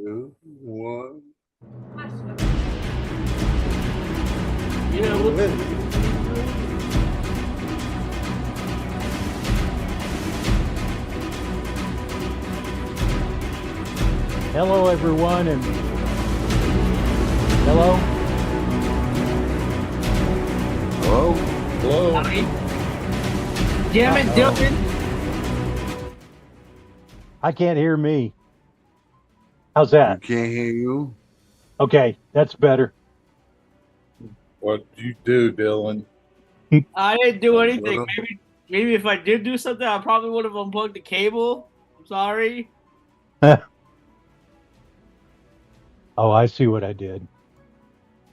2, 1. Yeah, Hello, everyone, and hello. Hello? Hello. Damn it, Dylan. I can't hear me. How's that? I can't hear you. Okay, that's better. What'd you do, Dylan? I didn't do anything. What up? Maybe if I did do something, I probably would have unplugged the cable. I'm sorry. Oh, I see what I did.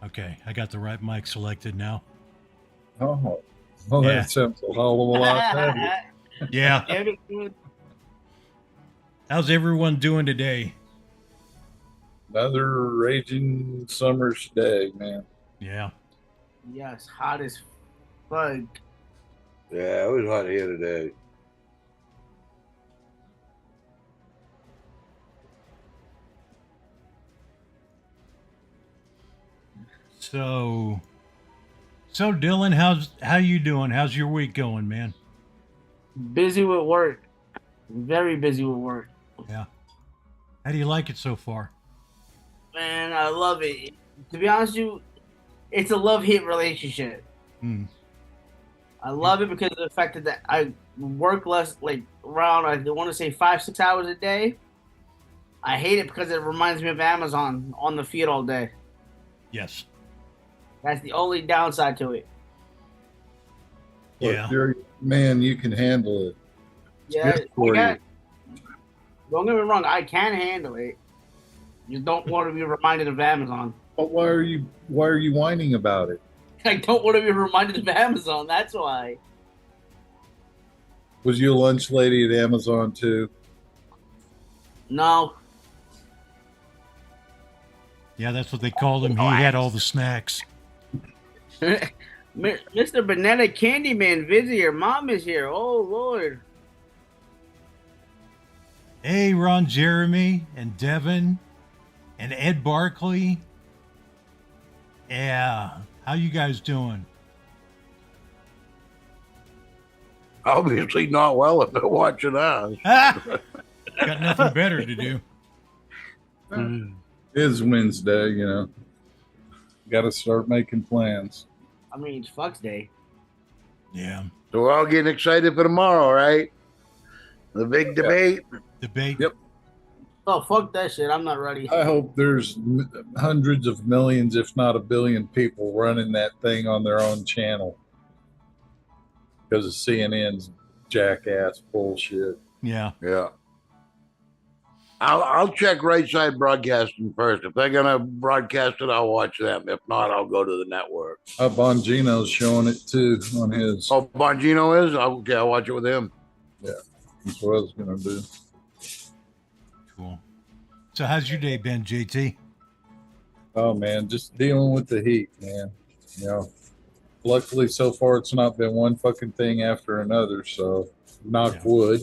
Okay, I got the right mic selected now. Oh, well, Yeah. that sounds a whole lot better. Yeah. Damn it, dude. How's everyone doing today? Another raging summer's day, man. Yeah. Yes, hot as fuck. Yeah, it was hot here today. So Dylan, how you doing? How's your week going, man? Busy with work. Very busy with work. Yeah. How do you like it so far? Man, I love it. To be honest with you, it's a love-hate relationship. Hmm. I love it because of the fact that I work less, like around, I want to say 5-6 hours a day. I hate it because it reminds me of Amazon on the feed all day. Yes. That's the only downside to it. Look, Yeah. you're, man, you can handle it. It's Yeah, good for you. don't get me wrong, I can handle it. You don't want to be reminded of Amazon. But why are you whining about it? I don't want to be reminded of Amazon. That's why. Was you a lunch lady at Amazon too? No. Yeah, that's what they called him. He had all the snacks. Mr. Banana Candyman, visit your mom is here. Oh, Lord. Hey, Ron Jeremy and Devin and Ed Barkley. Yeah. How you guys doing? Obviously not well if they're watching us. Got nothing better to do. It is Wednesday, you know. Got to start making plans. I mean, it's Fuck's Day. Yeah. So we're all getting excited for tomorrow, right? The big debate. Debate. Yep. Oh, fuck that shit. I'm not ready. I hope there's hundreds of millions, if not a billion, people running that thing on their own channel because of CNN's jackass bullshit. Yeah. Yeah. I'll check Right Side Broadcasting first. If they're gonna broadcast it, I'll watch them. If not, I'll go to the network. Bongino's showing it too on his. Oh, Bongino is? Okay, I'll watch it with him. Yeah, that's what I was gonna do. Cool. So how's your day been, JT? Oh man, just dealing with the heat, man. You know, luckily so far it's not been one fucking thing after another. So knock wood.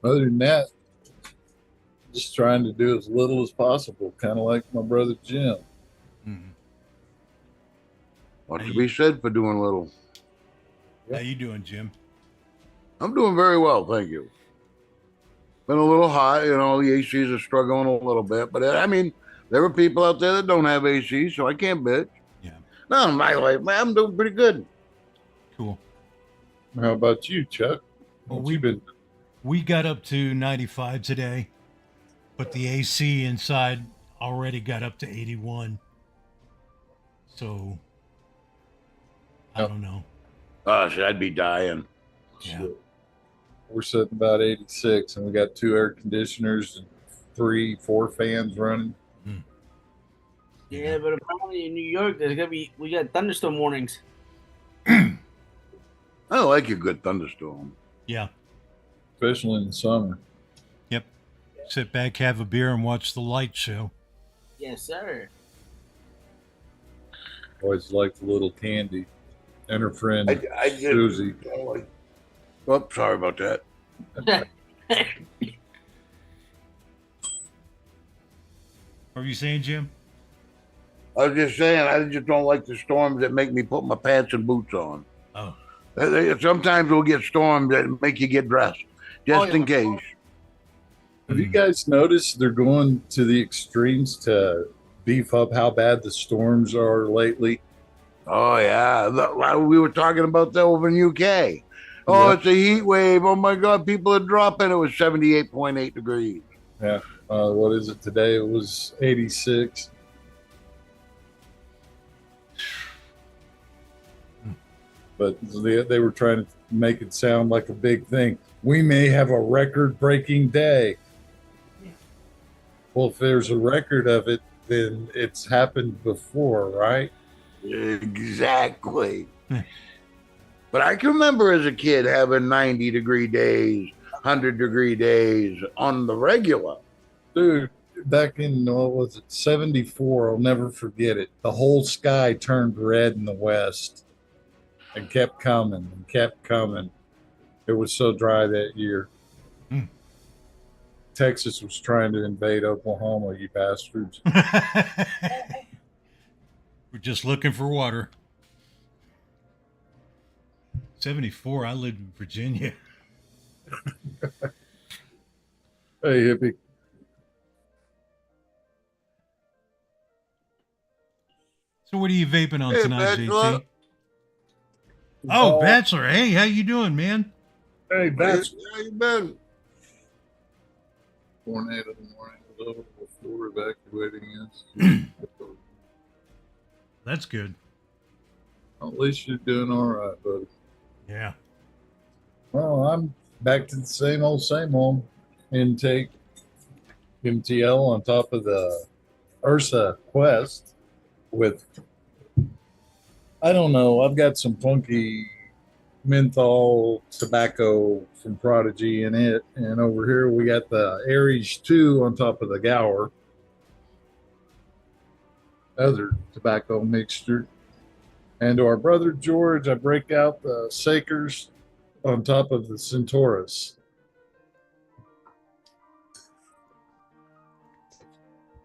Other than that, just trying to do as little as possible, kind of like my brother Jim. Mm-hmm. What to be said for doing little? How you doing, Jim? I'm doing very well, thank you. Been a little hot, you know, the ACs are struggling a little bit, but I mean, there are people out there that don't have AC, so I can't bitch. Yeah. No, in my life, man, I'm doing pretty good. Cool. How about you, Chuck? Well, What you been? We got up to 95 today, but the AC inside already got up to 81. So, I don't know. Gosh, I'd be dying. Yeah. We're sitting about 86, and we got 2 air conditioners and 3-4 fans running. Yeah, but apparently in New York, we got thunderstorm warnings. I like a good thunderstorm. Yeah. Especially in the summer. Yep. Sit back, have a beer, and watch the light show. Yes, sir. Always like the little Candy and her friend I did. Susie. Oh, sorry about that. What were you saying, Jim? I was just saying, I just don't like the storms that make me put my pants and boots on. Oh, Sometimes we'll get storms that make you get dressed, just in case. Have you guys noticed they're going to the extremes to beef up how bad the storms are lately? Oh yeah, we were talking about that over in UK. Oh, Yeah. it's a heat wave. Oh my God, people are dropping. It was 78.8 degrees. Yeah. What is it today? It was 86. But they were trying to make it sound like a big thing. We may have a record-breaking day. Well, if there's a record of it, then it's happened before, right? Exactly. But I can remember as a kid having 90-degree days, 100-degree days on the regular. Dude, back in, what was it, 74, I'll never forget it. The whole sky turned red in the west and kept coming and kept coming. It was so dry that year. Mm. Texas was trying to invade Oklahoma, you bastards. we're just looking for water. 74. I lived in Virginia. Hey, hippie. So what are you vaping on Hey, tonight, Bachelor. JT? Oh, Bachelor. Hey, how you doing, man? Hey, that's How you been? tornado in the morning was over before evacuating us. That's good. At least you're doing all right, buddy. Yeah. Well, I'm back to the same old intake MTL on top of the Ursa Quest with, I don't know, I've got some funky menthol tobacco from Prodigy in it. And over here we got the Aries 2 on top of the Gower. Other tobacco mixture. And to our brother George, I break out the Sakers on top of the Centaurus.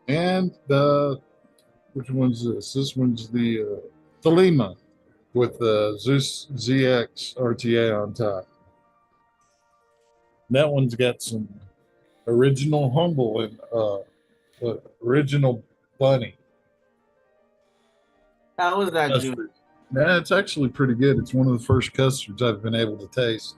And which one's this? This one's the Thelema with the Zeus ZX RTA on top. That one's got some original Humble and original Bunny. How was that, Jude? Custard. Yeah, it's actually pretty good. It's one of the first custards I've been able to taste.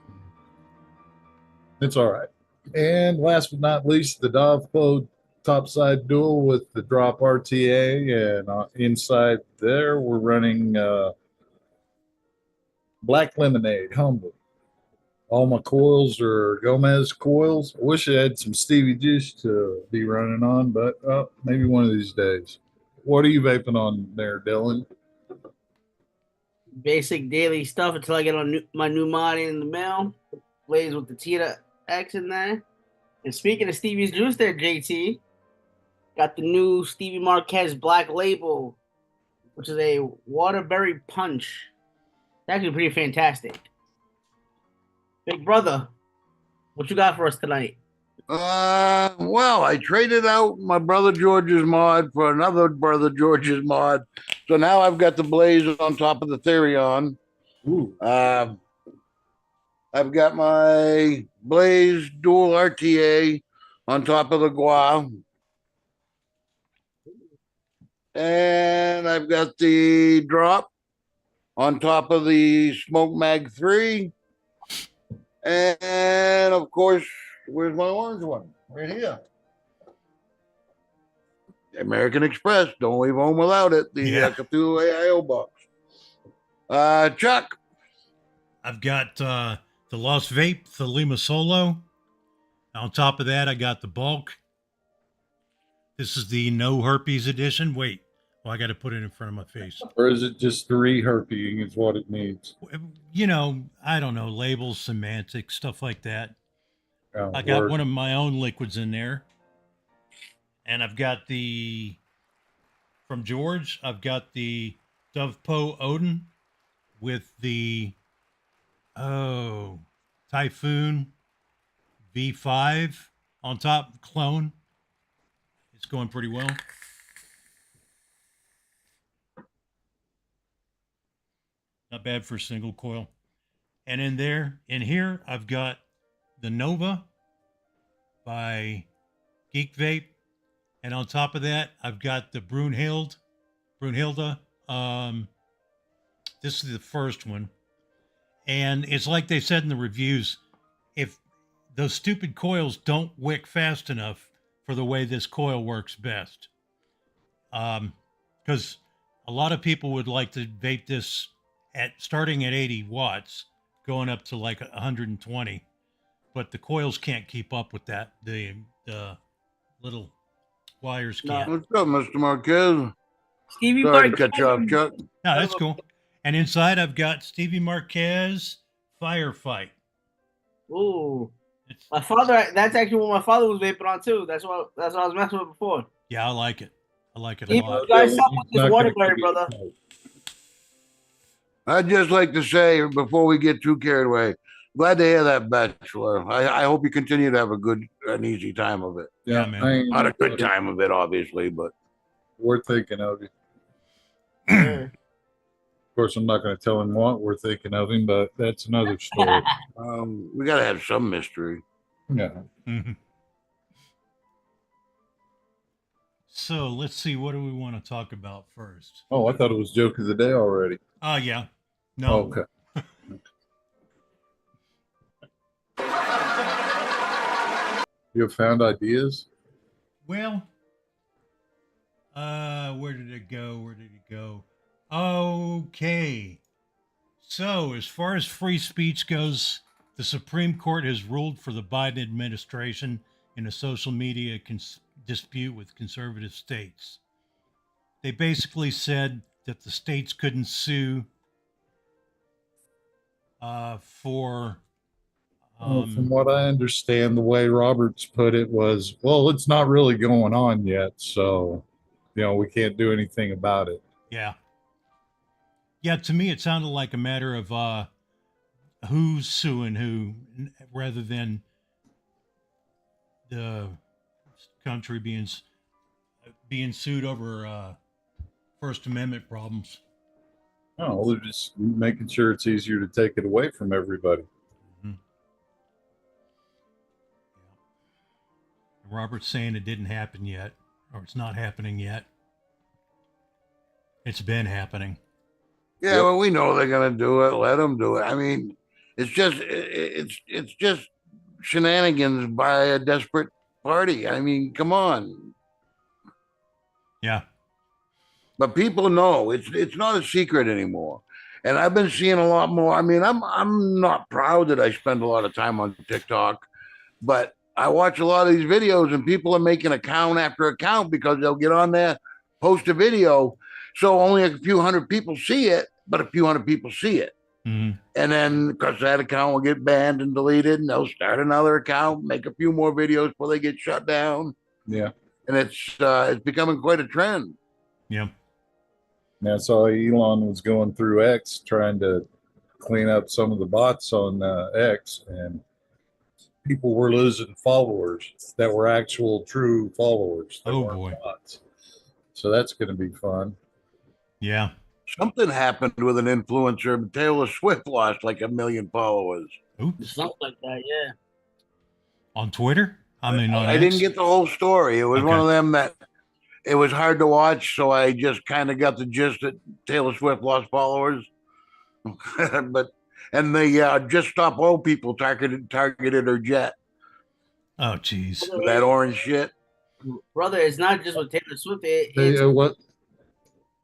It's all right. And last but not least, the Dovpo topside dual with the drop RTA. And inside there, we're running Black Lemonade Humble. All my coils are Gomez coils. I wish I had some Stevie Juice to be running on, but maybe one of these days. What are you vaping on there, Dylan? Basic daily stuff until I get on my new mod in the mail. Blaze with the Tita X in there. And speaking of Stevie's Juice there, JT, got the new Stevie Marquez Black Label, which is a waterberry punch. It's actually pretty fantastic. Big brother, what you got for us tonight? Well, I traded out my brother George's mod for another brother George's mod. So now I've got the Blaze on top of the Therion. Ooh. I've got my Blaze dual RTA on top of the Gua. And I've got the drop on top of the Smoke Mag 3. And of course, where's my orange one? Right here. American Express. Don't leave home without it. The Cthulhu AIO box. Chuck. I've got the Lost Vape, the Lima Solo. On top of that, I got the Bulk. This is the No Herpes edition. Wait, well, I got to put it in front of my face. Or is it just 3 herping is what it means? You know, I don't know, labels, semantics, stuff like that. Oh, I got one of my own liquids in there. And I've got from George, I've got the Dovpo Odin with the, Typhoon V5 on top, clone. It's going pretty well. Not bad for a single coil. And in here, I've got the Nova by Geek Vape. And on top of that, I've got the Brunhilde. This is the first one. And it's like they said in the reviews, if those stupid coils don't wick fast enough for the way this coil works best. Because a lot of people would like to vape this starting at 80 watts, going up to like 120, but the coils can't keep up with that. The little wires can't. What's up, Mr. Marquez? Stevie Sorry to Marquez. cut you off, Chuck. No, that's cool. And inside, I've got Stevie Marquez Firefight. Ooh. It's, My father, that's actually what my father was vaping on too. That's what I was messing with before. yeah, I like it. I like it a You lot. guys stop with Not this gonna Waterbury, give you brother. a- I'd just like to say, before we get too carried away, glad to hear that, Bachelor. I hope you continue to have an easy time of it. Yeah, man. I ain't Not a good time of it, obviously, but We're thinking of you. Yeah. Of course, I'm not going to tell him what we're thinking of him, but that's another story. we got to have some mystery. Yeah. Mhm. So let's see. What do we want to talk about first? Oh, I thought it was joke of the day already. Oh, yeah. No. Okay. You have found ideas? Well, where did it go? Where did it go? Okay. So, as far as free speech goes, the Supreme Court has ruled for the Biden administration in a social media dispute with conservative states. They basically said that the states couldn't sue for. Well, from what I understand, the way Roberts put it was, well, it's not really going on yet, so, we can't do anything about it. Yeah. Yeah, to me, it sounded like a matter of who's suing who rather than the country being sued over First Amendment problems. No, they're just making sure it's easier to take it away from everybody. Mm-hmm. Yeah. Robert's saying it didn't happen yet, or it's not happening yet. It's been happening. Yeah, Yep. well, we know they're gonna do it. Let them do it. I mean, it's just shenanigans by a desperate party. I mean, come on. Yeah. But people know it's not a secret anymore. And I've been seeing a lot more. I mean, I'm not proud that I spend a lot of time on TikTok, but I watch a lot of these videos and people are making account after account because they'll get on there, post a video. So only a few hundred people see it, but a few hundred people see it. Mm-hmm. And then because that account will get banned and deleted, and they'll start another account, make a few more videos before they get shut down. Yeah. And it's becoming quite a trend. Yeah. Now, I saw Elon was going through X trying to clean up some of the bots on X, and people were losing followers that were actual true followers. That Oh, weren't boy. bots. So that's going to be fun. Yeah. Something happened with an influencer. Taylor Swift lost like 1 million followers. Oops. Something like that, yeah. On Twitter? I mean, on I X? didn't get the whole story. It was one Okay. of them that it was hard to watch, so I just kind of got the gist that Taylor Swift lost followers. And the Just Stop Oil people targeted her jet Oh, geez. with that orange shit. Brother, it's not just with Taylor Swift. Hey, what?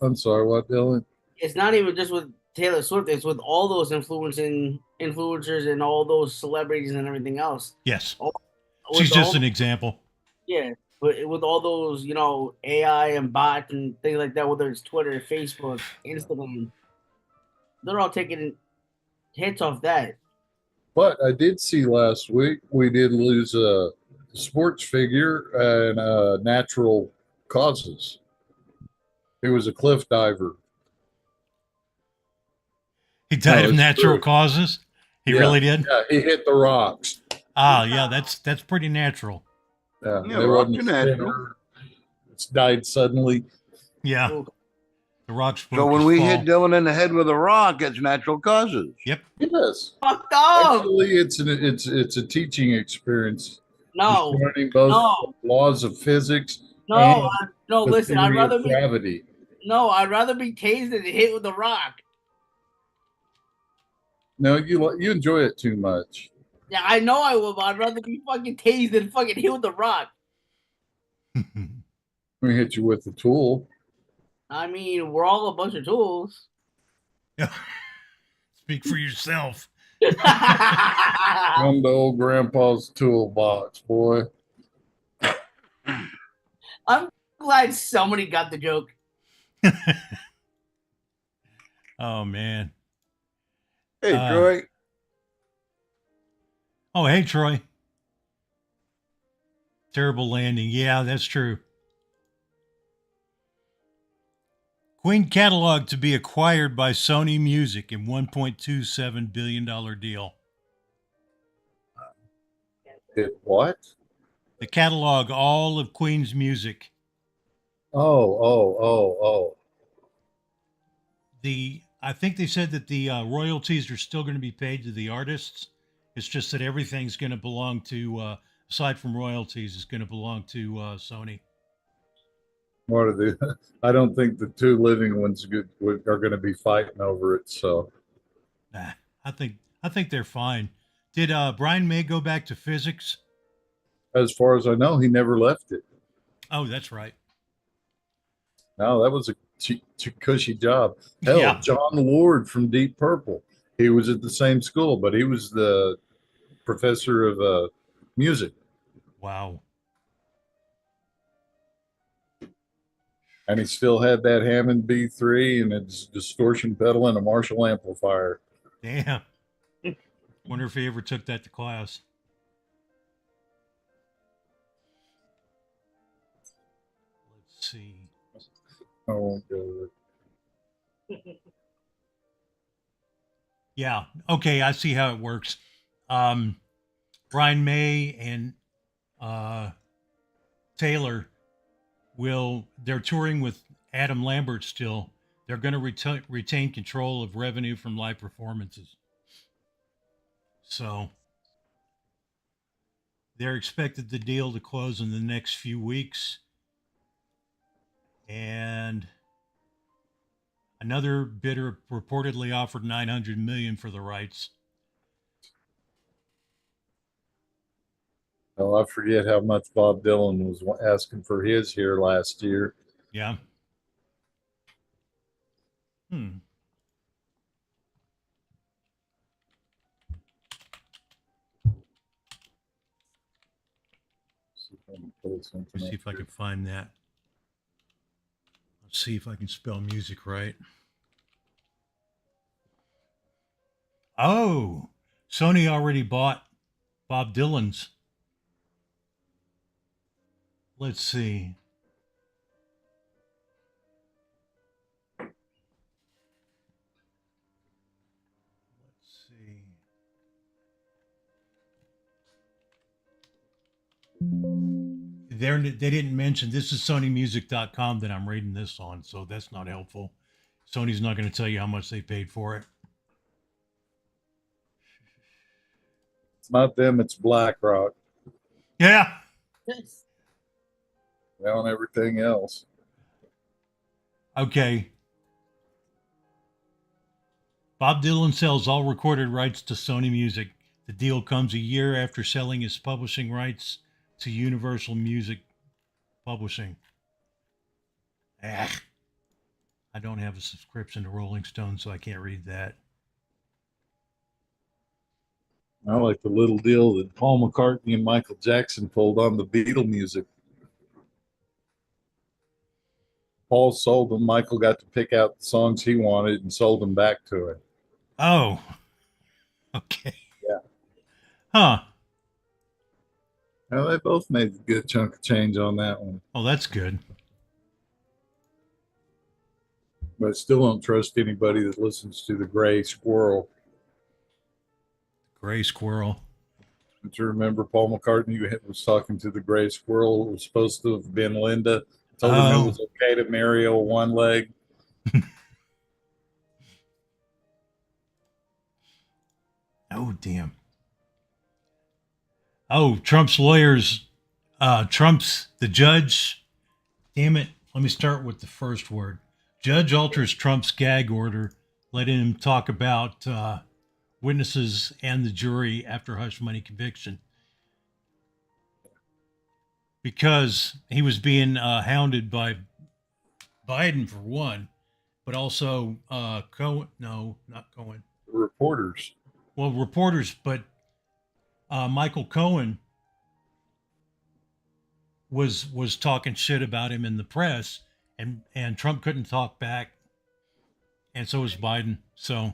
I'm sorry, what, Dylan? It's not even just with Taylor Swift. It's with all those influencers and all those celebrities and everything else. Yes. With She's just all- an example. Yeah, but with all those, AI and bots and things like that, whether it's Twitter, Facebook, Instagram, they're all taking hits off that. But I did see last week we did lose a sports figure and natural causes. He was a cliff diver. He died No, of it's natural true. causes. He Yeah. really did. Yeah, he hit the rocks. Ah, yeah, that's pretty natural. Yeah, Yeah, they rocks wasn't are natural. spinner. It's died suddenly. Yeah. Ooh. The rock's So broke when his we fall. hit Dylan in the head with a rock, it's natural causes. Yep. Yes. Fucked up. Actually, it's a teaching experience. No, Just learning both no, laws of physics no, and no. the Listen, I'd theory rather of be gravity. I'd rather be tased than hit with a rock. No, you enjoy it too much. Yeah, I know I will, but I'd rather be fucking tased than fucking hit with a rock. Let me hit you with the tool. I mean, we're all a bunch of tools. Speak for yourself. Come to old grandpa's toolbox, boy. I'm glad somebody got the joke. Oh man. Hey, Troy. Oh, hey, Troy. Terrible landing. Yeah, that's true. Queen catalog to be acquired by Sony Music in $1.27 billion deal. It what? The catalog, all of Queen's music. Oh. I think they said that the royalties are still going to be paid to the artists. It's just that everything's going to belong to, aside from royalties, is going to belong to Sony. What are they? I don't think the two living ones are going to be fighting over it. So, Nah, I think they're fine. Did Brian May go back to physics? as far as I know, he never left it. Oh, that's right. No, that was a cushy job. Hell, Yeah. John Lord from Deep Purple. He was at the same school, but he was the professor of music. Wow. And he still had that Hammond B3 and its distortion pedal and a Marshall amplifier. Damn. Wonder if he ever took that to class. Let's see. I won't go there. Yeah. Okay. I see how it works. Brian May and Taylor they're touring with Adam Lambert still. They're going to retain control of revenue from live performances. So they're expected the deal to close in the next few weeks. And another bidder reportedly offered $900 million for the rights. Oh, I forget how much Bob Dylan was asking for his here last year. Yeah. Let's see if I can find that. Let's see if I can spell music right. Oh, Sony already bought Bob Dylan's. Let's see. They didn't mention, this is SonyMusic.com that I'm reading this on, so that's not helpful. Sony's not going to tell you how much they paid for it. It's not them, it's BlackRock. Yeah. Yes. Well, and everything else. Okay. Bob Dylan sells all recorded rights to Sony Music. The deal comes a year after selling his publishing rights to Universal Music Publishing. I don't have a subscription to Rolling Stone, so I can't read that. I like the little deal that Paul McCartney and Michael Jackson pulled on the Beatle music. Paul sold them. Michael got to pick out the songs he wanted and sold them back to him. Oh, okay. Yeah. Huh. Well, they both made a good chunk of change on that one. Oh, that's good. But I still don't trust anybody that listens to the Gray Squirrel. Gray Squirrel. Don't you remember Paul McCartney was talking to the Gray Squirrel? It was supposed to have been Linda. Told him it was okay to marry a one leg. Oh, damn. Oh, Trump's lawyers, Trump's, the judge. Damn it. Let me start with the first word. Judge alters Trump's gag order, letting him talk about witnesses and the jury after hush money conviction. Because he was being hounded by Biden for one, but also Cohen. No, not Cohen. Reporters. Well, reporters, but Michael Cohen was talking shit about him in the press, and Trump couldn't talk back, and so was Biden. So,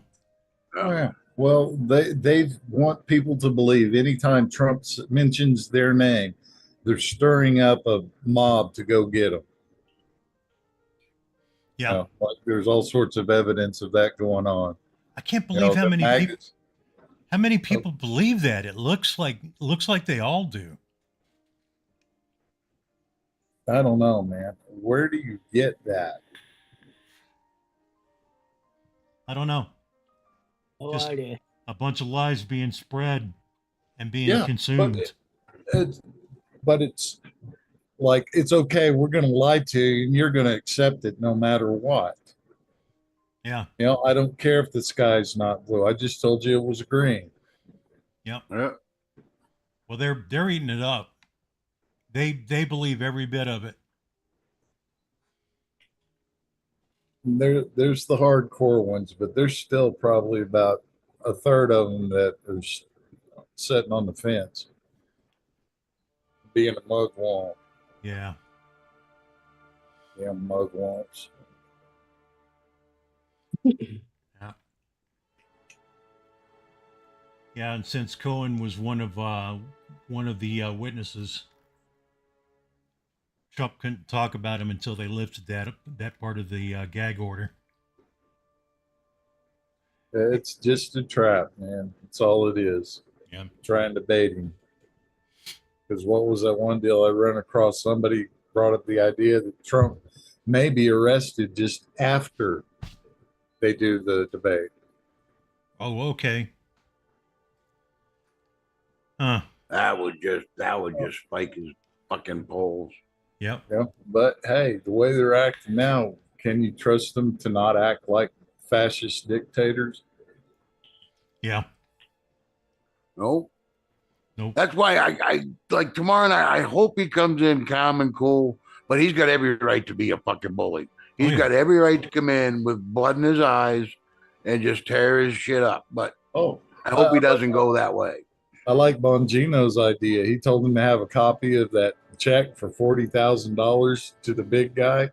Oh, yeah. Well, they want people to believe anytime Trump mentions their name, they're stirring up a mob to go get them. yeah, Like there's all sorts of evidence of that going on. I can't believe how the many people. maggots. How many people believe that? It looks like they all do. I don't know, man. Where do you get that? I don't know. No Just idea. a bunch of lies being spread and being consumed. But it's like it's okay. We're going to lie to you, and you're going to accept it no matter what. Yeah. I don't care if the sky's not blue. I just told you it was green. Yep. Yeah. Well, they're eating it up. They believe every bit of it. There's the hardcore ones, but there's still probably about a third of them that are sitting on the fence, being a mugwump. Yeah. Yeah, mugwumps. Yeah. Yeah, and since Cohen was one of the witnesses, Trump couldn't talk about him until they lifted that part of the gag order. It's just a trap, man. That's all it is. Yeah. Trying to bait him. Because what was that one deal I ran across? Somebody brought up the idea that Trump may be arrested just after they do the debate. Oh, okay. Huh. That would just spike his fucking polls. Yep. Yeah. But hey, the way they're acting now, can you trust them to not act like fascist dictators? Yeah. Nope. Nope. That's why I like tomorrow night. I hope he comes in calm and cool, but he's got every right to be a fucking bully. He's got every right to come in with blood in his eyes and just tear his shit up. But I hope he doesn't go that way. I like Bongino's idea. He told him to have a copy of that check for $40,000 to the big guy.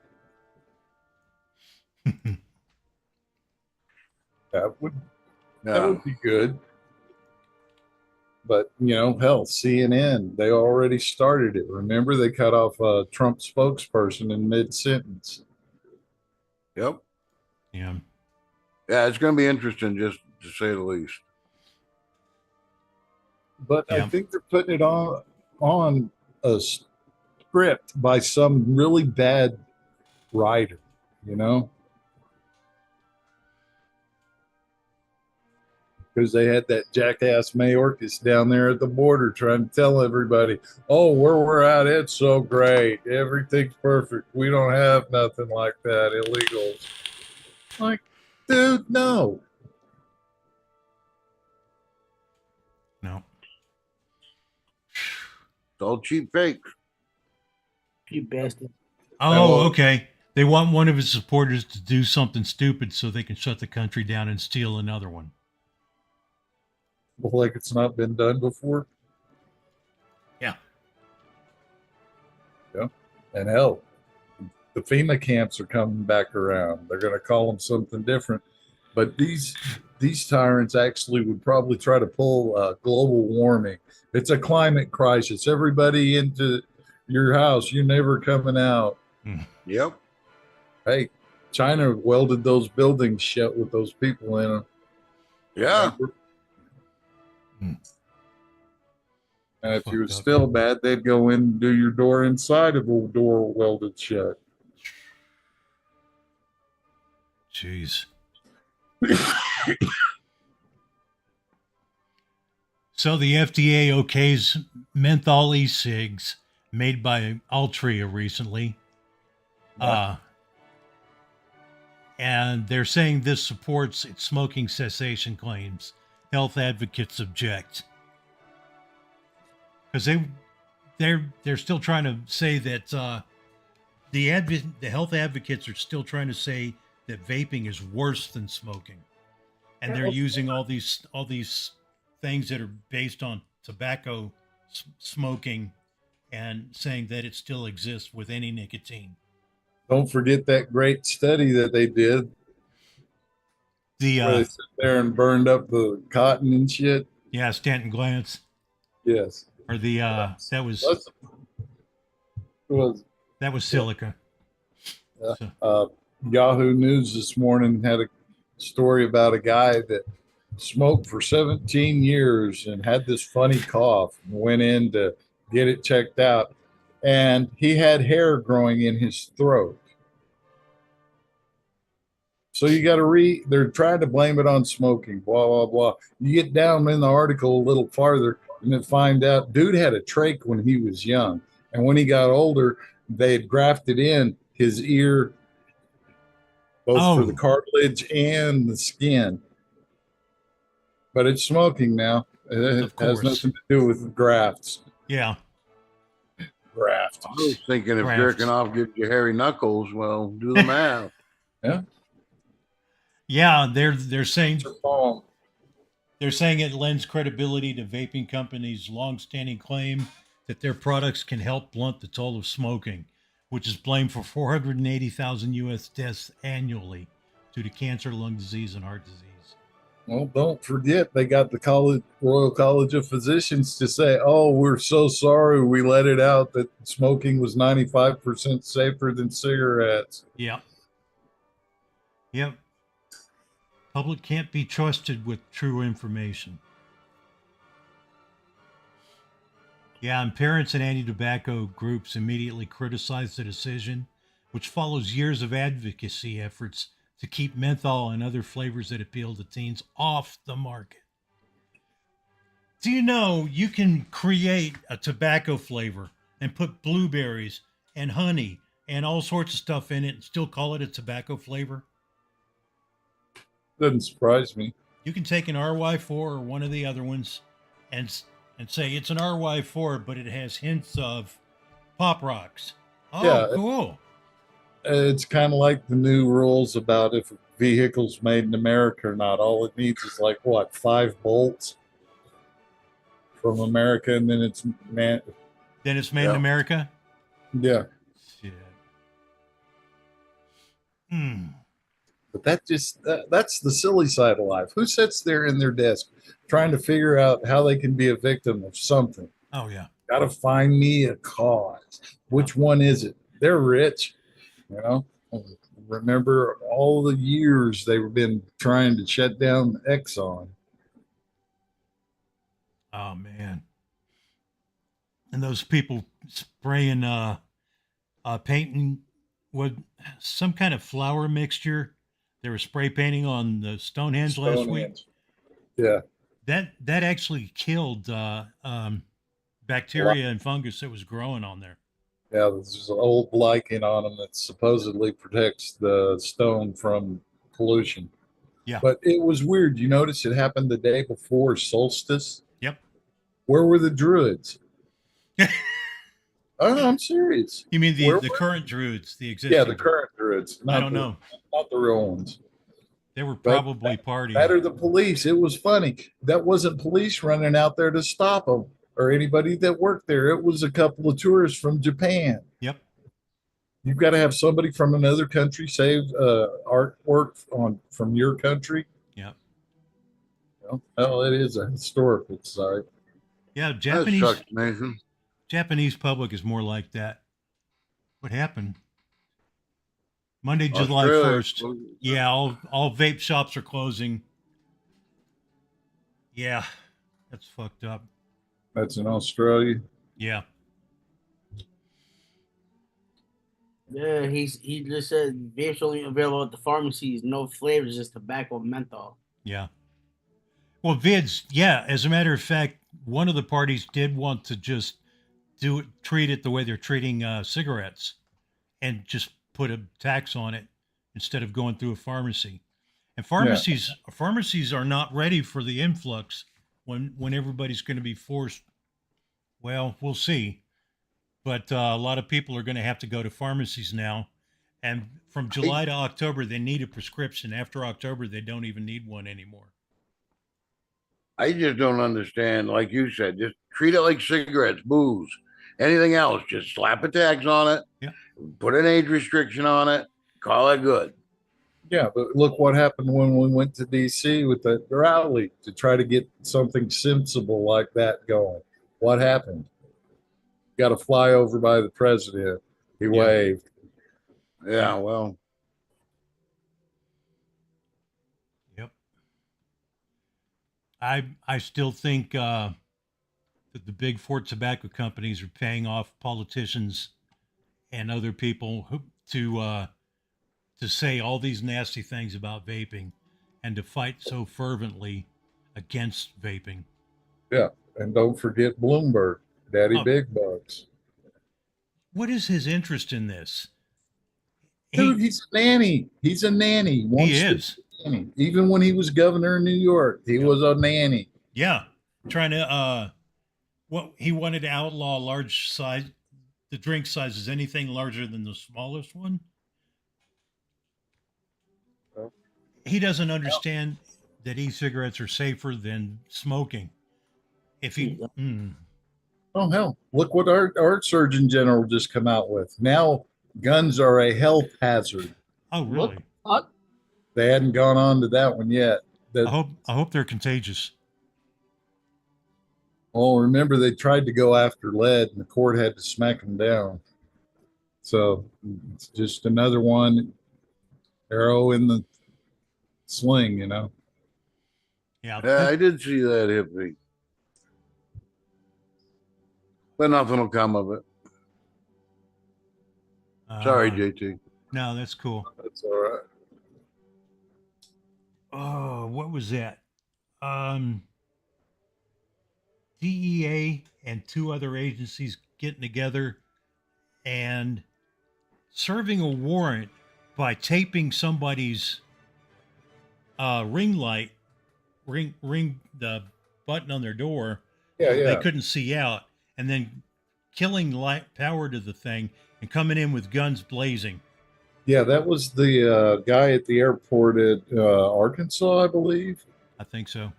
That would be good. But, hell, CNN, they already started it. Remember, they cut off a Trump spokesperson in mid-sentence. Yep. Yeah. Yeah, it's going to be interesting, just to say the least. But I think they're putting it on a script by some really bad writer, because they had that jackass Mayorkas down there at the border trying to tell everybody, oh, where we're at, it's so great. Everything's perfect. We don't have nothing like that, illegals. Like, dude, no. No. It's all cheap fakes. You bastard. Oh, okay. They want one of his supporters to do something stupid so they can shut the country down and steal another one. Like it's not been done before. Yeah. Yeah. And hell, the FEMA camps are coming back around. They're going to call them something different. But these tyrants actually would probably try to pull global warming. It's a climate crisis. Everybody into your house. You're never coming out. Yep. Hey, China welded those buildings shut with those people in them. Yeah. Remember? And if you were still bad, they'd go in and do your door inside of a door welded shut. Jeez. So the FDA okays menthol e-cigs made by Altria recently. And they're saying this supports its smoking cessation claims. Health advocates object. Because they're still trying to say that the health advocates are still trying to say that vaping is worse than smoking. And they're using all these things that are based on tobacco smoking and saying that it still exists with any nicotine. Don't forget that great study that they did where they sit there and burned up the cotton and shit. Yeah, Stanton Glantz. Yes. Or the that was silica. Yeah. So. Yahoo News this morning had a story about a guy that smoked for 17 years and had this funny cough and went in to get it checked out, and he had hair growing in his throat. So you got to they're trying to blame it on smoking, blah, blah, blah. You get down in the article a little farther and then find out dude had a trach when he was young. And when he got older, they had grafted in his ear, both for the cartilage and the skin. But it's smoking now. It has nothing to do with grafts. Yeah. Graft. I was thinking if jerking off gives you hairy knuckles, well, do the math. Yeah. Yeah, they're saying it lends credibility to vaping companies' long-standing claim that their products can help blunt the toll of smoking, which is blamed for 480,000 U.S. deaths annually due to cancer, lung disease, and heart disease. Well, don't forget they got the Royal College of Physicians to say, "Oh, we're so sorry we let it out that smoking was 95% safer than cigarettes." Yeah. Yep. Public can't be trusted with true information. Yeah, and parents and anti-tobacco groups immediately criticized the decision, which follows years of advocacy efforts to keep menthol and other flavors that appeal to teens off the market. Do you know you can create a tobacco flavor and put blueberries and honey and all sorts of stuff in it and still call it a tobacco flavor? Doesn't surprise me. You can take an RY4 or one of the other ones and say it's an RY4, but it has hints of Pop Rocks. Oh, yeah, cool. It's kind of like the new rules about if a vehicle's made in America or not. All it needs is 5 bolts from America, and then it's made in America? Yeah. Shit. But that's the silly side of life. Who sits there in their desk trying to figure out how they can be a victim of something? Oh, yeah. Got to find me a cause. Which one is it? They're rich. Remember all the years they've been trying to shut down Exxon. Oh, man. And those people spraying, painting with some kind of flour mixture. They were spray painting on the Stonehenge last week. Yeah. That actually killed bacteria and fungus that was growing on there. Yeah, there's an old lichen on them that supposedly protects the stone from pollution. Yeah. But it was weird. You notice it happened the day before solstice? Yep. Where were the druids? Oh, I'm serious. You mean the current druids, the existing? Yeah, the current druids. I don't know. Not the real ones. They were probably partying. That or the police. It was funny. That wasn't police running out there to stop them or anybody that worked there. It was a couple of tourists from Japan. Yep. You've got to have somebody from another country save artwork from your country. Yep. Well, it is a historical site. Yeah, Japanese public is more like that. What happened? Monday, July 1st. Yeah, all vape shops are closing. Yeah, that's fucked up. That's in Australia? Yeah. Yeah, he just said vapes only available at the pharmacies, no flavors, just tobacco and menthol. Yeah. Well, vids, yeah. As a matter of fact, one of the parties did want to just treat it the way they're treating cigarettes, and just put a tax on it instead of going through a pharmacy. And Yeah. pharmacies are not ready for the influx when everybody's going to be forced. Well, we'll see. But a lot of people are going to have to go to pharmacies now. And from July to October, they need a prescription. After October, they don't even need one anymore. I just don't understand. Like you said, just treat it like cigarettes, booze, anything else. Just slap a tax on it, Yeah. put an age restriction on it, call it good. Yeah, but look what happened when we went to DC with the rally to try to get something sensible like that going. What happened? Got to fly over by the president. He waved. Yeah, well, Yep. I still think that the big four tobacco companies are paying off politicians and other people to say all these nasty things about vaping and to fight so fervently against vaping. Yeah, and don't forget Bloomberg, Daddy Oh. Big Bucks. What is his interest in this? Dude, he's a nanny. He's a nanny. He is. Nanny. Even when he was governor of New York, he was a nanny. Yeah, trying to what he wanted to outlaw large size, the drink sizes, anything larger than the smallest one. He doesn't understand that e-cigarettes are safer than smoking. If he, Oh hell! Look what our Surgeon General just come out with. Now guns are a health hazard. oh really? What? They hadn't gone on to that one yet. I hope they're contagious. Oh, remember they tried to go after lead, and the court had to smack them down. So it's just another one arrow in the sling, you know. Yeah, I did see that hippie, but nothing will come of it. Sorry, JT. No, that's cool. That's all right. Oh, what was that? DEA and two other agencies getting together and serving a warrant by taping somebody's ring the button on their door. Yeah, They couldn't see out, and then killing light power to the thing and coming in with guns blazing. Yeah, that was the guy at the airport at Arkansas, I believe. I think so.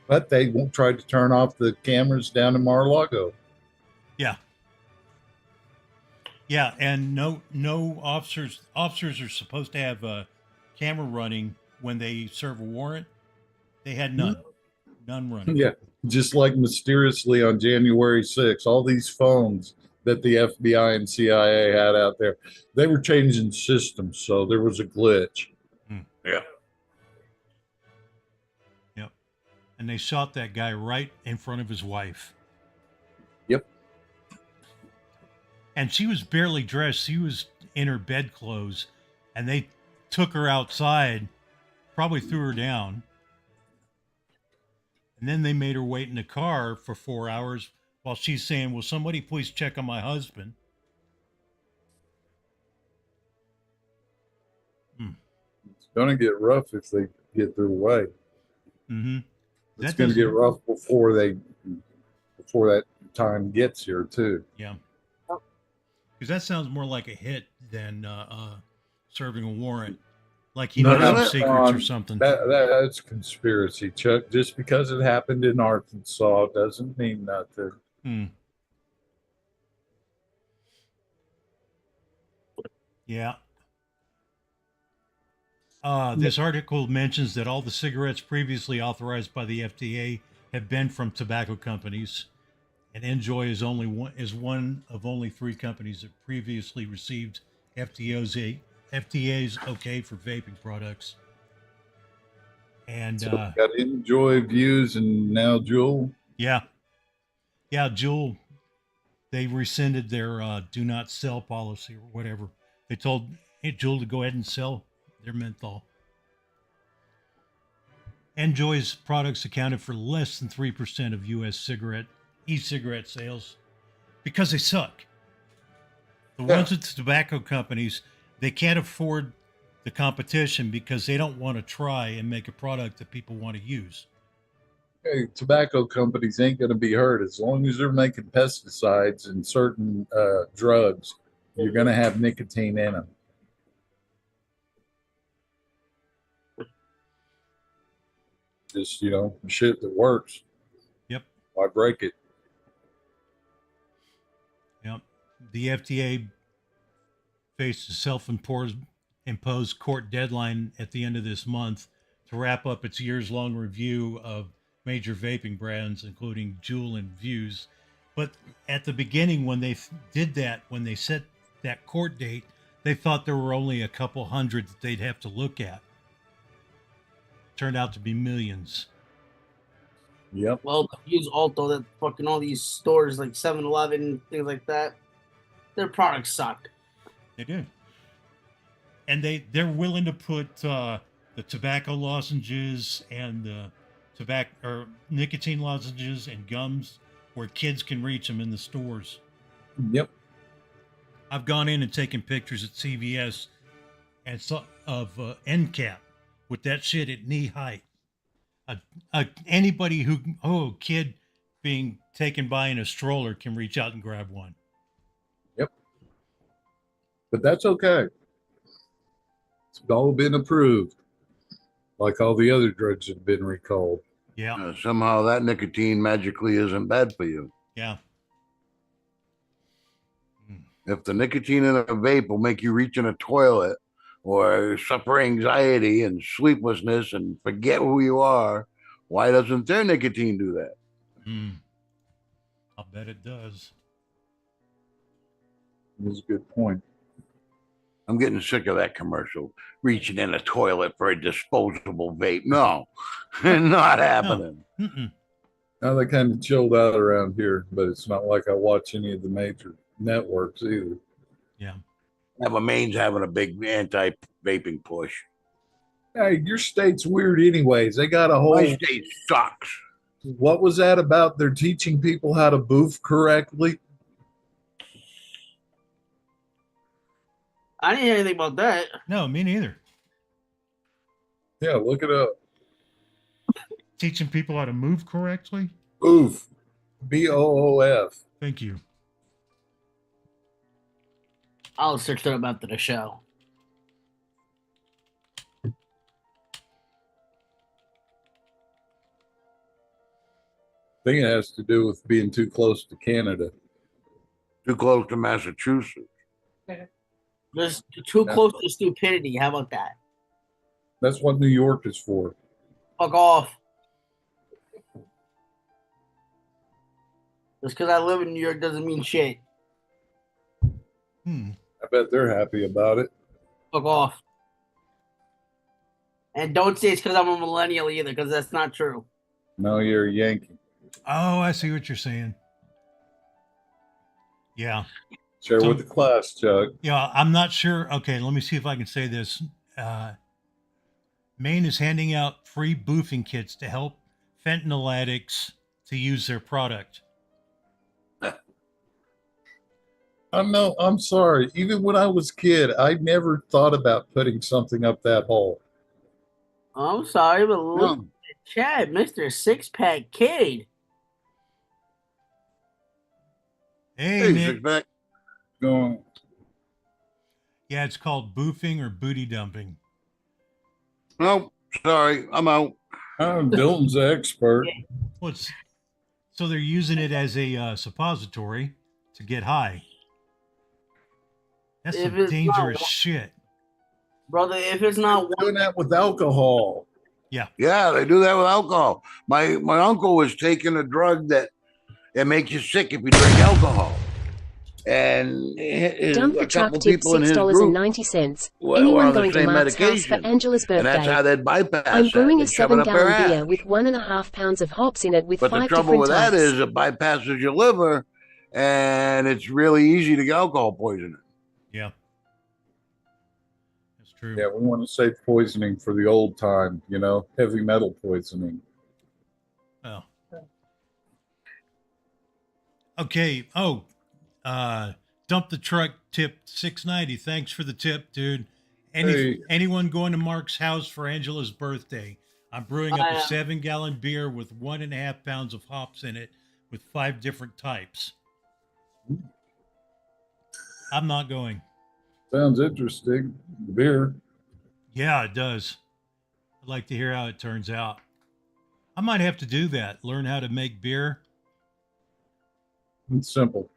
But they tried to turn off the cameras down in Mar-a-Lago. Yeah. Yeah, and no officers are supposed to have a camera running when they serve a warrant. They had none running. Yeah, just like mysteriously on January 6th, all these phones that the FBI and CIA had out there, they were changing systems, so there was a glitch. Yeah. Yep. And they shot that guy right in front of his wife. Yep. And she was barely dressed. She was in her bedclothes, and they took her outside, probably threw her down. And then they made her wait in a car for 4 hours while she's saying, "Will somebody please check on my husband?" It's going to get rough if they get their way. Mm-hmm. It's going to get rough before that time gets here too. Yeah. Because that sounds more like a hit than serving a warrant. Like he knows some secrets or something. That's conspiracy, Chuck. Just because it happened in Arkansas doesn't mean nothing. Yeah. This article mentions that all the cigarettes previously authorized by the FDA have been from tobacco companies, and Enjoy is one of only 3 companies that previously received FDA's okay for vaping products. And so got Enjoy, Views, and now Juul. Yeah, Juul. they rescinded their do not sell policy or whatever. They told Juul to go ahead and sell their menthol. Enjoy's products accounted for less than 3% of U.S. e-cigarette sales because they suck. The ones with the tobacco companies, they can't afford the competition because they don't want to try and make a product that people want to use. Hey, tobacco companies ain't going to be hurt as long as they're making pesticides and certain drugs. You're going to have nicotine in them. Just, shit that works. Yep. Why break it? Yep. The FDA faced a self-imposed court deadline at the end of this month to wrap up its years-long review of major vaping brands, including Juul and Vuse. But at the beginning, when they did that, when they set that court date, they thought there were only a couple hundred that they'd have to look at. Turned out to be millions. Yep. Well, use Alto, that fucking all these stores like 7-Eleven, things like that, their products suck. They do. And they're willing to put the tobacco lozenges and the nicotine lozenges and gums where kids can reach them in the stores. Yep. I've gone in and taken pictures at CVS and of end cap with that shit at knee height. Anybody kid being taken by in a stroller can reach out and grab one. Yep. But that's okay. It's all been approved, like all the other drugs have been recalled. Yeah. Somehow that nicotine magically isn't bad for you. Yeah. If the nicotine in a vape will make you reach in a toilet or suffer anxiety and sleeplessness and forget who you are, why doesn't their nicotine do that? I'll bet it does. That's a good point. I'm getting sick of that commercial. Reaching in a toilet for a disposable vape. No, not happening. No. Now they kind of chilled out around here, but it's not like I watch any of the major networks either. Yeah. Yeah, but Maine's having a big anti-vaping push. Hey, your state's weird anyways. They got a whole... My state sucks. What was that about? They're teaching people how to boof correctly? I didn't hear anything about that. No, me neither. Yeah, look it up. Teaching people how to move correctly? Boof. B-O-O-F. Thank you. I'll search that up after the show. I think it has to do with being too close to Canada. Too close to Massachusetts. Just too close to stupidity. How about that? That's what New York is for. Fuck off. Just because I live in New York doesn't mean shit. I bet they're happy about it. Fuck off. And don't say it's because I'm a millennial either, because that's not true. No, you're a Yankee. Oh, I see what you're saying. Yeah. Share with the class, Chuck. Yeah, I'm not sure. Okay, let me see if I can say this. Maine is handing out free boofing kits to help fentanyl addicts to use their product. I'm sorry. Even when I was a kid, I never thought about putting something up that hole. I'm sorry, but look at Chad, Mr. Six-Pack Kid. Hey, Nick. Six-pack. Going, Yeah, it's called boofing or booty dumping. No, sorry, I'm out. Dylan's the expert. Well, so they're using it as a suppository to get high. That's If some it's dangerous not- shit. Brother, if it's not Doing that with alcohol. Yeah. Yeah, they do that with alcohol. My uncle was taking a drug that it makes you sick if you drink alcohol. And Dump a the truck couple tip people in his group $6.90. were Anyone on the going to same Mark's house for medication. Angela's And that's birthday? how they'd bypass I'm brewing that. a They'd shove it up their 7-gallon ass. beer with 1.5 pounds of hops in it with But the 5 trouble different with that types. is it bypasses your liver and it's really easy to get alcohol poisoning. Yeah. That's true. Yeah, we want to save poisoning for the old time, you know, heavy metal poisoning. Oh. Okay. Oh, dump the truck tip $6.90. Thanks for the tip, dude. Hey. Anyone going to Mark's house for Angela's birthday? I'm brewing up a 7-gallon beer with 1.5 pounds of hops in it with 5 different types. I'm not going. Sounds interesting. Beer. Yeah, it does. I'd like to hear how it turns out. I might have to do that. Learn how to make beer. It's simple.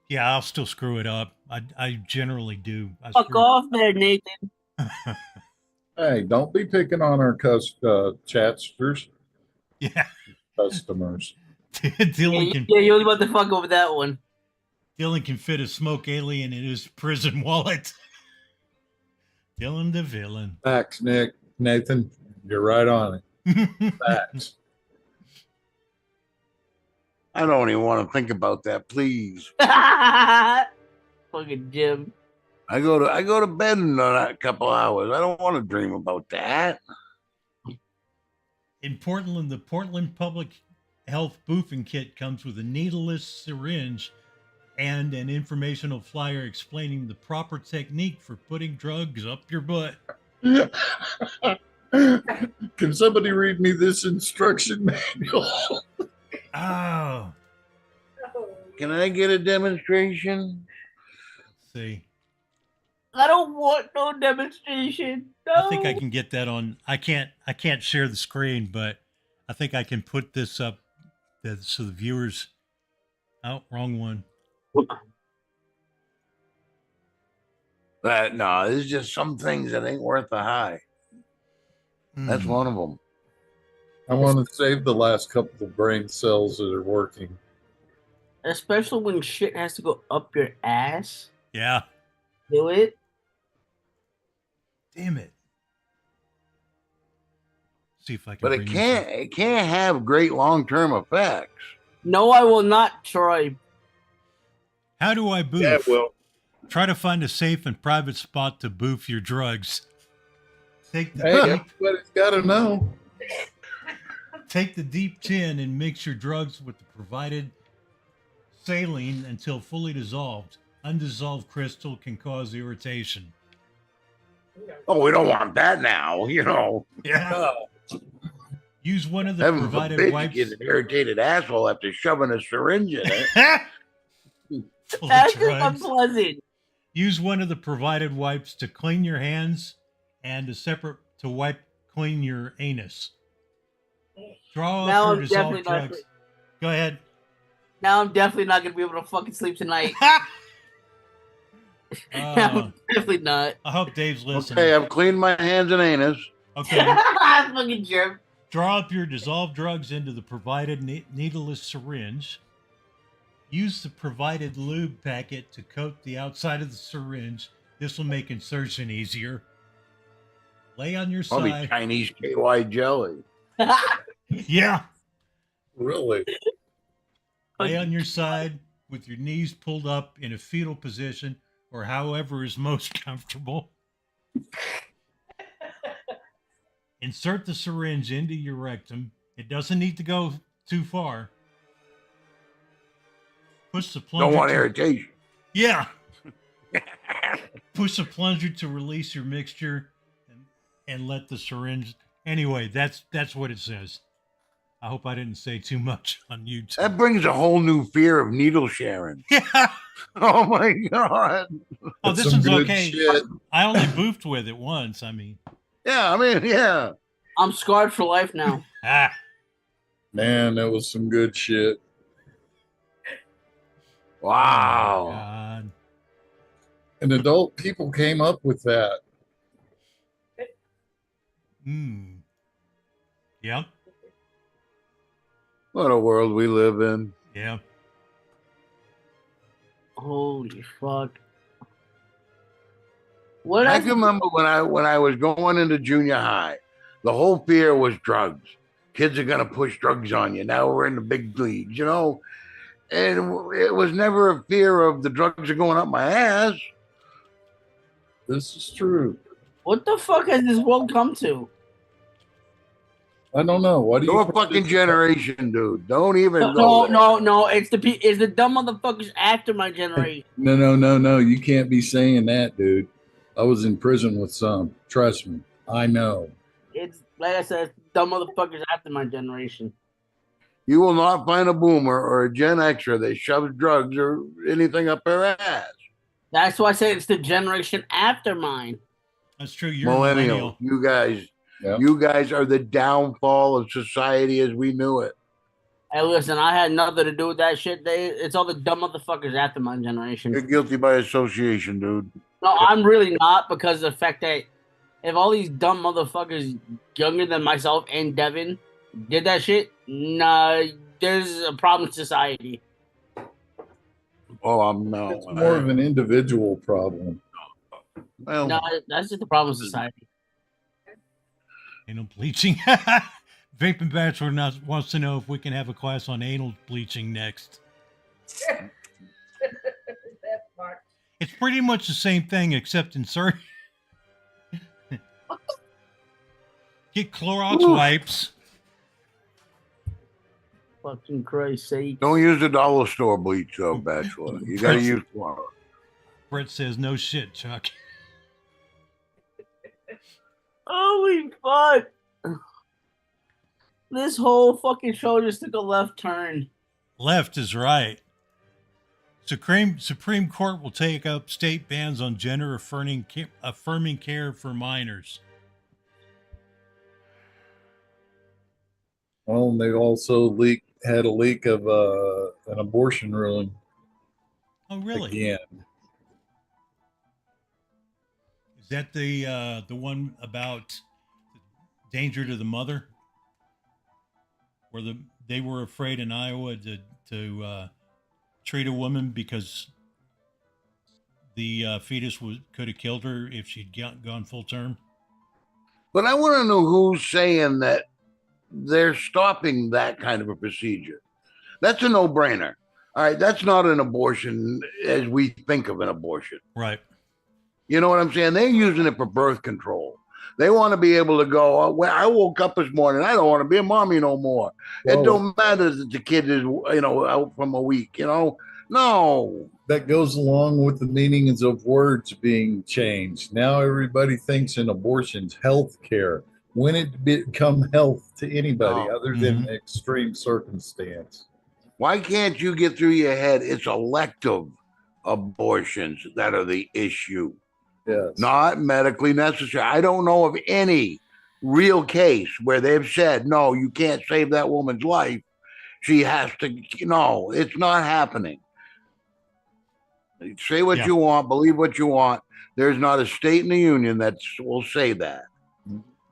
Yeah, I'll still screw it up. I generally do. Fuck off there, Nathan. Hey, don't be picking on our chatsters. Yeah. Customers. Dylan can, yeah, you're about to fuck over that one. Dylan can fit a smoke alien in his prison wallet. Dylan the villain. Facts, Nick. Nathan, you're right on it. Facts. I don't even want to think about that, please. Fucking Jim. I go to bed in a couple hours. I don't want to dream about that. In Portland, the Portland Public Health Boofing Kit comes with a needleless syringe and an informational flyer explaining the proper technique for putting drugs up your butt. Can somebody read me this instruction manual? Oh. Can I get a demonstration? Let's see. I don't want no demonstration. No. I think I can get that on. I can't share the screen, but I think I can put this up so the viewers. Oh, wrong one. No, there's just some things that ain't worth the high. That's one of them. I want to save the last couple of brain cells that are working. Especially when shit has to go up your ass. Yeah. Do it. Damn it. See if I can. But it can't have great long-term effects. No, I will not, Troy. How do I boof? Yeah, well, Try to find a safe and private spot to boof your drugs. Take the hey, everybody's got to know. Take the deep tin and mix your drugs with the provided saline until fully dissolved. Undissolved crystal can cause irritation. Oh, we don't want that now, you know. Yeah. Use one of the provided wipes. Get an irritated asshole after shoving a syringe in it. That's just unpleasant. Use one of the provided wipes to clean your hands and a separate to wipe clean your anus. Draw up your dissolved drugs. Go ahead. Now I'm definitely not going to be able to fucking sleep tonight. No, definitely not. I hope Dave's listening. Okay, I've cleaned my hands and anus. Okay. Fucking jerk. Draw up your dissolved drugs into the provided needleless syringe. Use the provided lube packet to coat the outside of the syringe. This will make insertion easier. Lay on your Probably side. Chinese KY jelly. Yeah. Really? Lay on your side with your knees pulled up in a fetal position or however is most comfortable. Insert the syringe into your rectum. It doesn't need to go too far. Push the plunger. Don't want irritation. Yeah. Push the plunger to release your mixture and let the syringe. Anyway, that's what it says. I hope I didn't say too much on YouTube. That brings a whole new fear of needle sharing. Yeah. Oh my God. Oh, this one's okay. Shit. I only boofed with it once. I mean. Yeah, yeah. I'm scarred for life now. Man, that was some good shit. Wow. Oh, God. And adult people came up with that. Yeah. What a world we live in. Yeah. Holy fuck. I can remember when I was going into junior high, the whole fear was drugs. kids are going to push drugs on you. Now we're in the big leagues, you know? And it was never a fear of the drugs are going up my ass. This is true. What the fuck has this world come to? I don't know. What do you? Your fucking generation, dude. Don't even go there. No. It's the dumb motherfuckers after my generation. No. You can't be saying that, dude. I was in prison with some. Trust me. I know. It's like I said, it's dumb motherfuckers after my generation. You will not find a boomer or a Gen Xer that shoves drugs or anything up their ass. That's why I say it's the generation after mine. That's true. You're a millennial. You guys, Yep. you guys are the downfall of society as we knew it. Hey, listen, I had nothing to do with that shit. It's all the dumb motherfuckers after my generation. You're guilty by association, dude. No, I'm really not, because of the fact that if all these dumb motherfuckers younger than myself and Devin did that shit, nah, there's a problem in society. Oh, I'm no. It's more of an individual problem. Well, No, that's just the problem with society. Anal bleaching. Vaping Bachelor wants to know if we can have a class on anal bleaching next. That part. It's pretty much the same thing, except insert. Get Clorox wipes. Fucking Christ's sake. don't use the dollar store bleach, though, Bachelor. You got to use water. Brett says, no shit, Chuck. Holy fuck. This whole fucking show just took a left turn. Left is right. Supreme Court will take up state bans on gender affirming care for minors. Well, they also had a leak of an abortion ruling. Oh, really? Again. Is that the one about danger to the mother, where they were afraid in Iowa to treat a woman because the fetus could have killed her if she'd gone full term? But I want to know who's saying that they're stopping that kind of a procedure. That's a no-brainer. All right, that's not an abortion as we think of an abortion. Right. You know what I'm saying? They're using it for birth control. They want to be able to go, oh, well, I woke up this morning, I don't want to be a mommy no more. Well, it don't matter that the kid is, out from a week, No. that goes along with the meanings of words being changed. Now everybody thinks in abortions health care. When it become health to anybody other than extreme circumstance? Why can't you get through your head it's elective abortions that are the issue? Yes. Not medically necessary. I don't know of any real case where they've said, no, you can't save that woman's life. She has to, no, it's not happening. Say what you want, believe what you want. There's not a state in the union that will say that.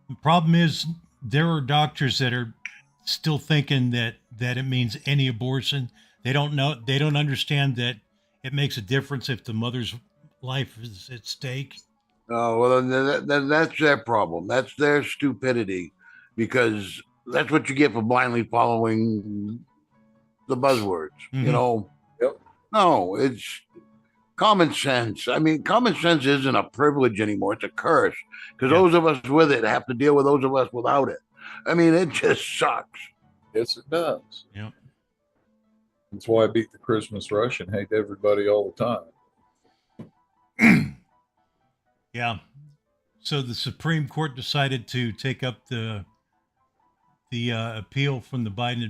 The problem is there are doctors that are still thinking that it means any abortion. They don't know. They don't understand that it makes a difference if the mother's life is at stake. Oh, well, then that's their problem. That's their stupidity, because that's what you get for blindly following the buzzwords. Yep. No, it's common sense. I mean, common sense isn't a privilege anymore. It's a curse, because those of us with it have to deal with those of us without it. I mean, it just sucks. Yes, it does. Yep. That's why I beat the Christmas rush and hate everybody all the time. Yeah. So the Supreme Court decided to take up the appeal from the Biden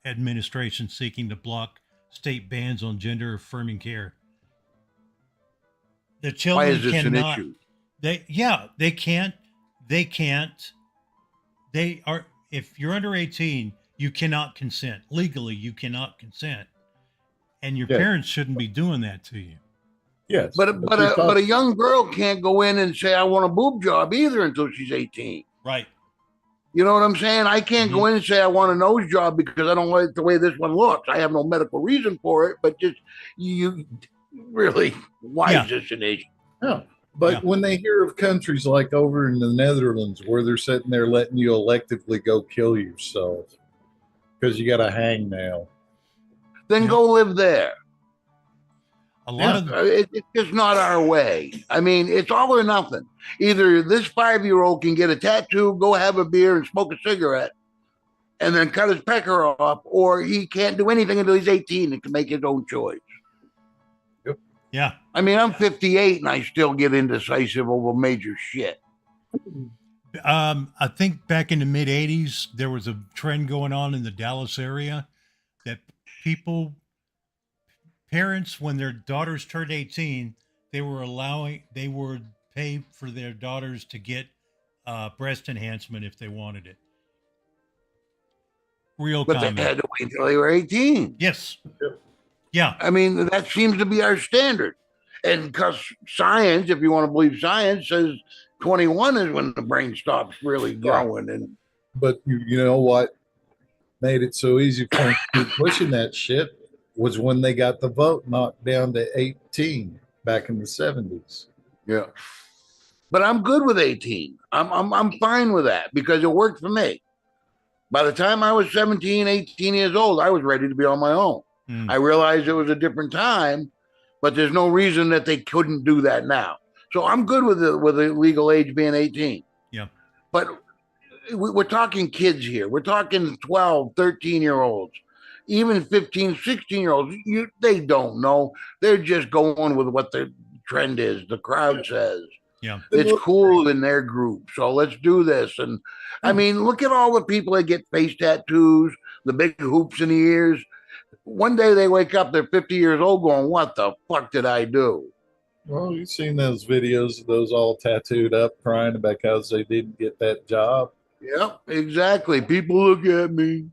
administration seeking to block state bans on gender affirming care. The children Why is this cannot, an issue? They can't. They are, if you're under 18, you cannot consent. Legally, you cannot consent. And your parents shouldn't be doing that to you. Yes. But a young girl can't go in and say, I want a boob job either until she's 18. Right. You know what I'm saying? I can't go in and say I want a nose job because I don't like the way this one looks. I have no medical reason for it, but just you really, why is this an issue? No. But Yeah. when they hear of countries like over in the Netherlands where they're sitting there letting you electively go kill yourself because you got a hangnail. Then Yep. go live there. A lot of It's just not our way. I mean, it's all or nothing. Either this 5-year-old can get a tattoo, go have a beer, and smoke a cigarette, and then cut his pecker off, or he can't do anything until he's 18 and can make his own choice. yeah. I mean, I'm 58 and I still get indecisive over major shit. I think back in the mid 80s, there was a trend going on in the Dallas area that parents, when their daughters turned 18, they would pay for their daughters to get breast enhancement if they wanted it. Real But common. they had to wait until they were 18. Yes. Yeah. I mean, that seems to be our standard. And because science, if you want to believe science, says 21 is when the brain stops really growing. And But you know what made it so easy for them to keep pushing that shit was when they got the vote knocked down to 18 back in the 70s. yeah. But I'm good with 18. I'm fine with that because it worked for me. By the time I was 17, 18 years old, I was ready to be on my own. I realized it was a different time, but there's no reason that they couldn't do that now. So I'm good with the legal age being 18. Yeah. But we're talking kids here. We're talking 12, 13-year-olds, even 15, 16-year-olds. They don't know. They're just going with what the trend is, the crowd says. Yeah. It's cool in their group, so let's do this. And I mean, look at all the people that get face tattoos, the big hoops in the ears. One day they wake up, they're 50 years old going, what the fuck did I do? Well, you've seen those videos of those all tattooed up crying because they didn't get that job. Yep, exactly. People look at me.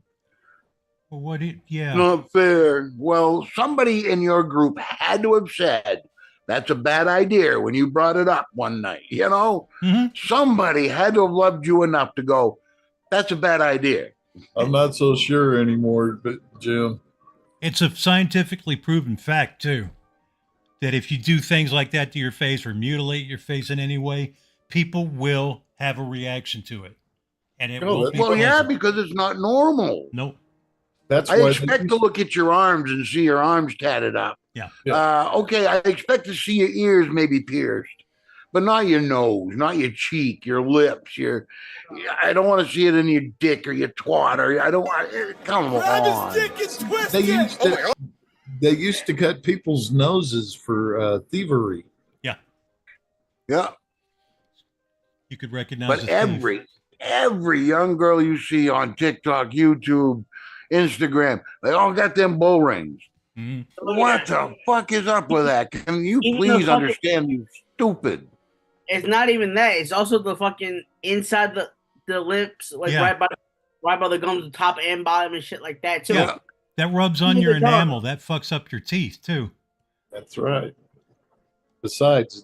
Well, yeah. Not fair. Well, somebody in your group had to have said, that's a bad idea when you brought it up one night. You know, somebody had to have loved you enough to go, that's a bad idea. I'm not so sure anymore, but Jim. It's a scientifically proven fact, too, that if you do things like that to your face or mutilate your face in any way, people will have a reaction to it. And it will be well, yeah, pleasant. because it's not normal. Nope. That's I why expect to look at your arms and see your arms tatted up. Yeah. Okay, I expect to see your ears maybe pierced, but not your nose, not your cheek, your lips, I don't want to see it in your dick or your twat or I don't want. Come on. They used to cut people's noses for thievery. Yeah. You could recognize But every young girl you see on TikTok, YouTube, Instagram, they all got them bull rings. What the fuck is up with that? Can you please understand, you stupid? It's not even that. It's also the fucking inside the lips, like right by the gums, the top and bottom and shit like that too. Yeah. That rubs on your enamel. That fucks up your teeth too. That's right. Besides,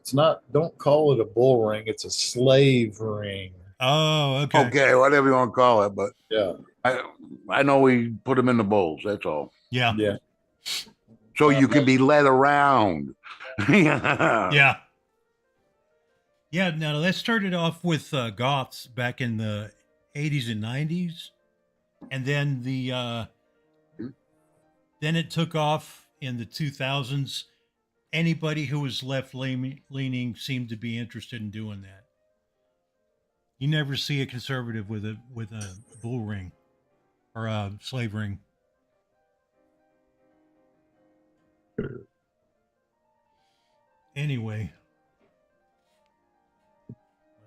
don't call it a bull ring. It's a slave ring. Oh, okay. Okay, whatever you want to call it, but yeah, I know we put them in the bowls. That's all. Yeah. Yeah. So you can be led around. Yeah. Yeah. Now that started off with goths back in the 80s and 90s, and then then it took off in the 2000s. Anybody who was left leaning seemed to be interested in doing that. You never see a conservative with a bull ring or a slave ring. Anyway,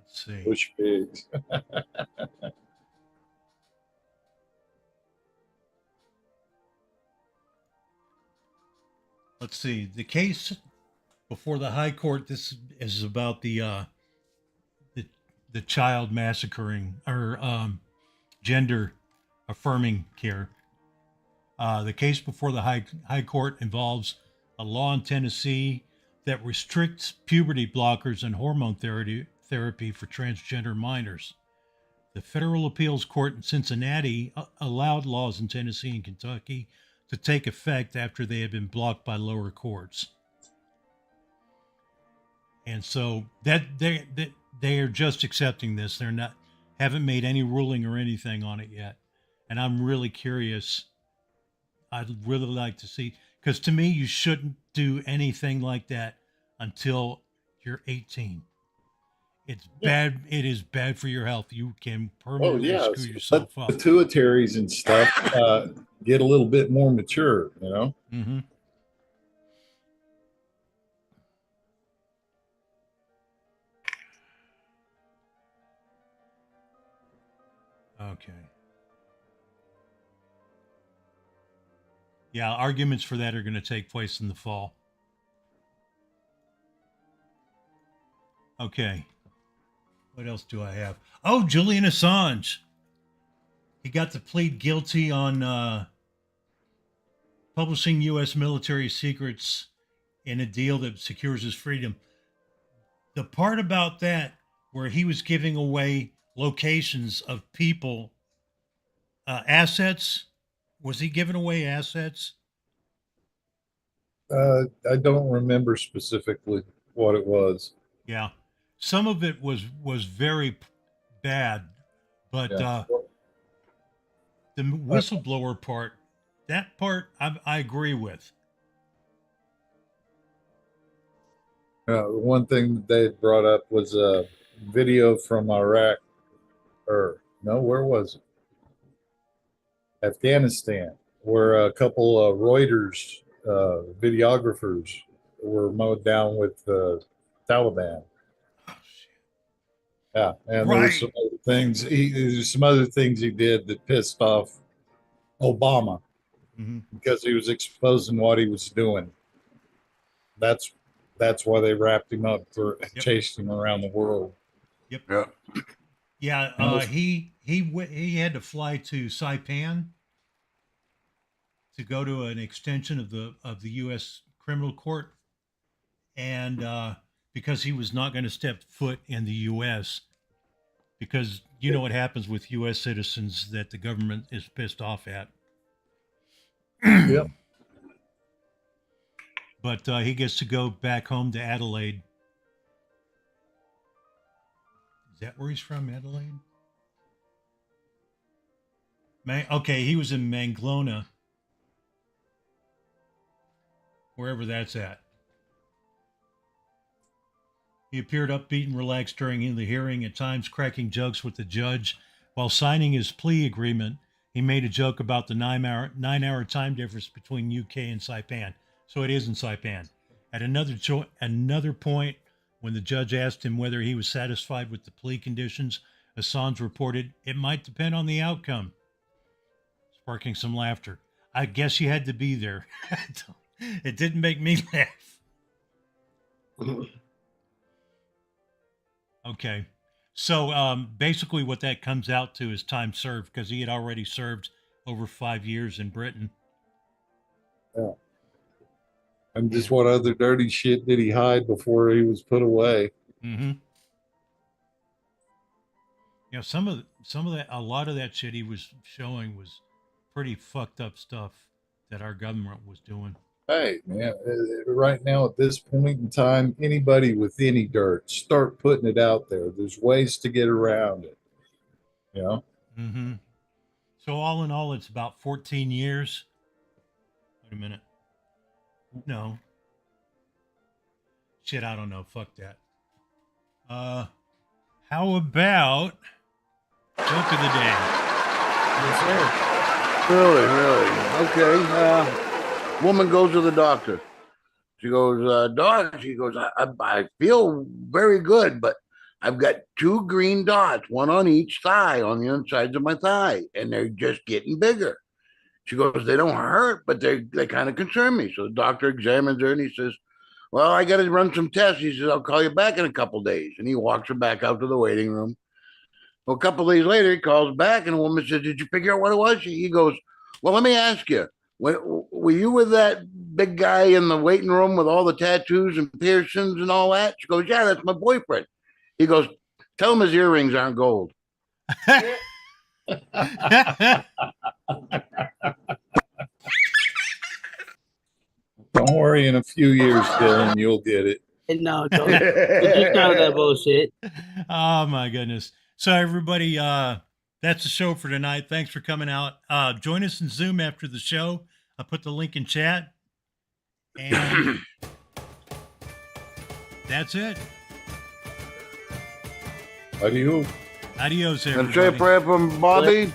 let's see. Push pigs. Let's see. The case before the High Court. This is about the child massacring or gender affirming care. The case before the High Court involves a law in Tennessee that restricts puberty blockers and hormone therapy for transgender minors. The Federal Appeals Court in Cincinnati allowed laws in Tennessee and Kentucky to take effect after they had been blocked by lower courts. And so that they are just accepting this. They're not haven't made any ruling or anything on it yet. And I'm really curious. I'd really like to see, because to me, you shouldn't do anything like that until you're 18. It's bad. It is bad for your health. You can Oh permanently yeah, screw yourself up. pituitaries and stuff get a little bit more mature, you know. Mm-hmm. Okay. Yeah, arguments for that are going to take place in the fall. Okay. What else do I have? Oh, Julian Assange. He got to plead guilty on publishing U.S. military secrets in a deal that secures his freedom. The part about that where he was giving away locations of people, assets, was he giving away assets? I don't remember specifically what it was. Yeah. Some of it was very bad, but Yeah. the whistleblower part, that part I agree with. One thing that they had brought up was a video from Iraq, or no, where was it? Afghanistan, where a couple of Reuters videographers were mowed down with Taliban. Oh, shit. Yeah, and Right. there's some other things. There's some other things he did that pissed off Obama Mm-hmm. because he was exposing what he was doing. That's why they wrapped him up for chasing him around the world. Yep. Yeah. Yeah. He had to fly to Saipan to go to an extension of the U.S. criminal court, and because he was not going to step foot in the U.S. because you know what happens with U.S. citizens that the government is pissed off at. Yep. But he gets to go back home to Adelaide. Is that where he's from, Adelaide? Okay, he was in Manglona, wherever that's at. He appeared upbeat and relaxed during the hearing, at times cracking jokes with the judge. While signing his plea agreement, he made a joke about the 9-hour time difference between UK and Saipan. So it is in Saipan. At another point, when the judge asked him whether he was satisfied with the plea conditions, Assange reported, "It might depend on the outcome," sparking some laughter. I guess you had to be there. It didn't make me laugh. Okay. So basically what that comes out to is time served, because he had already served over 5 years in Britain. Yeah. And just what other dirty shit did he hide before he was put away? Mm-hmm. You know, some of that, a lot of that shit he was showing was pretty fucked up stuff that our government was doing. Hey, man, right now at this point in time, anybody with any dirt, start putting it out there. There's ways to get around it. You know? Mm-hmm. So all in all, it's about 14 years. Wait a minute. No. Shit, I don't know. Fuck that. How about joke of the day? Yes, sir. Really? Okay. Woman goes to the doctor. She goes, Doc, she goes, I feel very good, but I've got 2 green dots, one on each thigh, on the insides of my thigh, and they're just getting bigger. She goes, they don't hurt, but they kind of concern me. So the doctor examines her and he says, well, I got to run some tests. He says, I'll call you back in a couple of days. And he walks her back out to the waiting room. Well, a couple of days later, he calls back and the woman says, did you figure out what it was? He goes, well, let me ask you, were you with that big guy in the waiting room with all the tattoos and piercings and all that? She goes, yeah, that's my boyfriend. He goes, tell him his earrings aren't gold. Don't worry, in a few years, Dylan, you'll get it. No, don't. Just kind of that bullshit. Oh my goodness. So everybody, that's the show for tonight. Thanks for coming out. Join us in Zoom after the show. I put the link in chat. And that's it. Adios. Adios, And say a everybody. prayer from Bobby.